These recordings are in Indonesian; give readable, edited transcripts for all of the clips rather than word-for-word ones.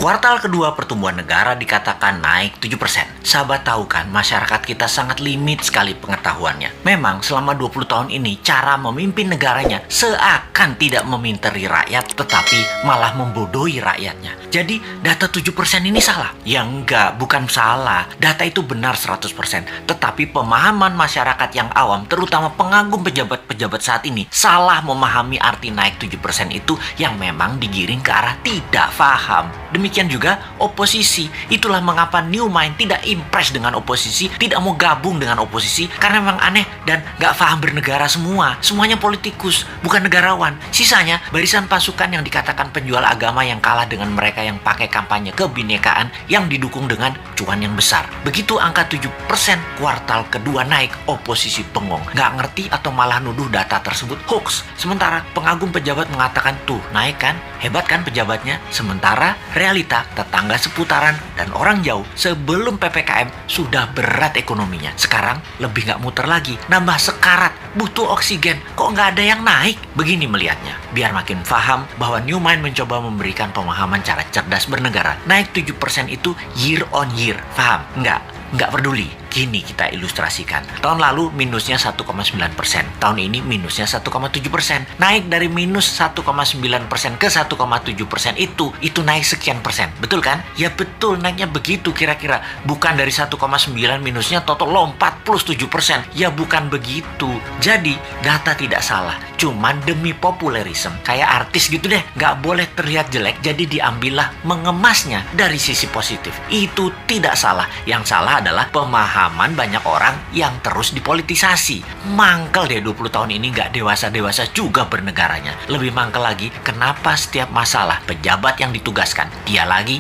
Kuartal kedua pertumbuhan negara dikatakan naik 7%. Sahabat tahu kan, masyarakat kita sangat limit sekali pengetahuannya. Memang selama 20 tahun ini cara memimpin negaranya seakan tidak meminteri rakyat tetapi malah membodohi rakyatnya. Jadi data 7% ini salah? Ya enggak, bukan salah. Data itu benar 100%. Tetapi pemahaman masyarakat yang awam, terutama pengagum pejabat-pejabat saat ini, salah memahami arti naik 7% itu yang memang digiring ke arah tidak paham. Demikian juga oposisi. Itulah mengapa New Mind tidak impress dengan oposisi, tidak mau gabung dengan oposisi, karena memang aneh dan gak paham bernegara semua. Semuanya politikus, bukan negarawan. Sisanya barisan pasukan yang dikatakan penjual agama yang kalah dengan mereka yang pakai kampanye kebinekaan yang didukung dengan cuan yang besar. Begitu angka 7% kuartal kedua naik, oposisi bengong. Gak ngerti atau malah nuduh data tersebut hoax. Sementara pengagum pejabat mengatakan tuh naik kan, hebat kan pejabatnya. Sementara realita tetangga seputaran dan orang jauh sebelum PPKM sudah berat ekonominya. Sekarang lebih gak muter lagi, nambah sekarat, butuh oksigen. Kok gak ada yang naik? Begini melihatnya, biar makin paham bahwa New Mind mencoba memberikan pemahaman cara cerdas bernegara. Naik 7% itu year on year, paham? Nggak peduli. Gini kita ilustrasikan. Tahun lalu minusnya 1,9%. Tahun ini minusnya 1,7%. Naik dari minus 1,9% ke 1,7% itu naik sekian persen. Betul kan? Ya betul, naiknya begitu kira-kira. Bukan dari 1,9 minusnya total lompat plus 7%. Ya bukan begitu. Jadi data tidak salah. Cuman demi populerisme, kayak artis gitu deh. Nggak boleh terlihat jelek, jadi diambillah mengemasnya dari sisi positif. Itu tidak salah. Yang salah adalah pemahaman banyak orang yang terus dipolitisasi. Mangkel deh 20 tahun ini nggak dewasa-dewasa juga bernegaranya. Lebih mangkel lagi, kenapa setiap masalah pejabat yang ditugaskan dia lagi.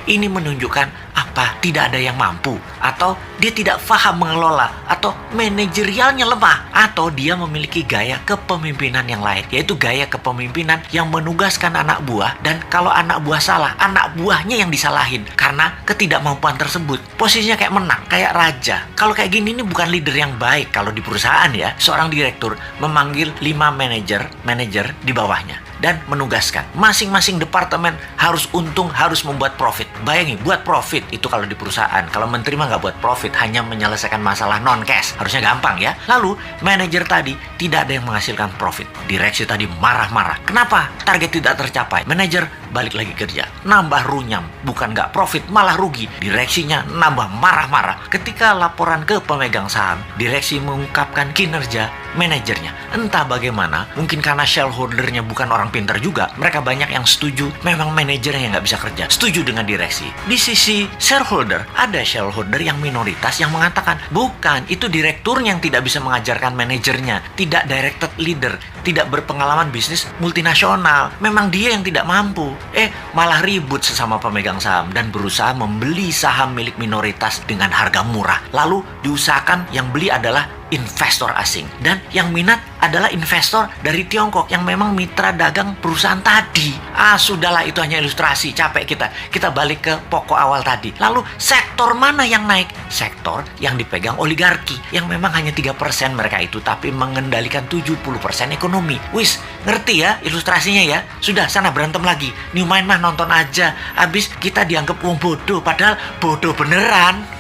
Ini menunjukkan apa? Tidak ada yang mampu, atau dia tidak paham mengelola, atau manajerialnya lemah, atau dia memiliki gaya kepemimpinan yang lain, yaitu gaya kepemimpinan yang menugaskan anak buah, dan kalau anak buah salah, anak buahnya yang disalahin karena ketidakmampuan tersebut. Posisinya kayak menang, kayak raja. Kalau kayak gini ini bukan leader yang baik. Kalau di perusahaan ya, seorang direktur memanggil 5 manajer di bawahnya dan menugaskan masing-masing departemen harus untung, harus membuat profit. Bayangin, buat profit itu kalau di perusahaan. Kalau menteri mah nggak buat profit, hanya menyelesaikan masalah non cash. Harusnya gampang ya. Lalu manajer tadi tidak ada yang menghasilkan profit. Direksi tadi marah-marah. Kenapa? Target tidak tercapai. Manajer balik lagi kerja, nambah runyam, bukan nggak profit malah rugi. Direksinya nambah marah-marah. Ketika laporan ke pemegang saham, direksi mengungkapkan kinerja manajernya. Entah bagaimana, mungkin karena shareholdernya bukan orang pintar juga, mereka banyak yang setuju memang manajernya yang nggak bisa kerja, setuju dengan direksi. Di sisi shareholder, ada shareholder yang minoritas yang mengatakan bukan, itu direkturnya yang tidak bisa mengajarkan manajernya, tidak directed leader, tidak berpengalaman bisnis multinasional, memang dia yang tidak mampu. Malah ribut sesama pemegang saham dan berusaha membeli saham milik minoritas dengan harga murah. Lalu diusahakan yang beli adalah investor asing, dan yang minat adalah investor dari Tiongkok yang memang mitra dagang perusahaan tadi. Sudahlah, itu hanya ilustrasi, capek kita balik ke pokok awal tadi. Lalu sektor mana yang naik? Sektor yang dipegang oligarki, yang memang hanya 3% mereka itu, tapi mengendalikan 70% ekonomi. Wis, ngerti ya ilustrasinya ya? Sudah, sana berantem lagi. New Mind mah nonton aja, habis kita dianggap wong bodoh, padahal bodoh beneran.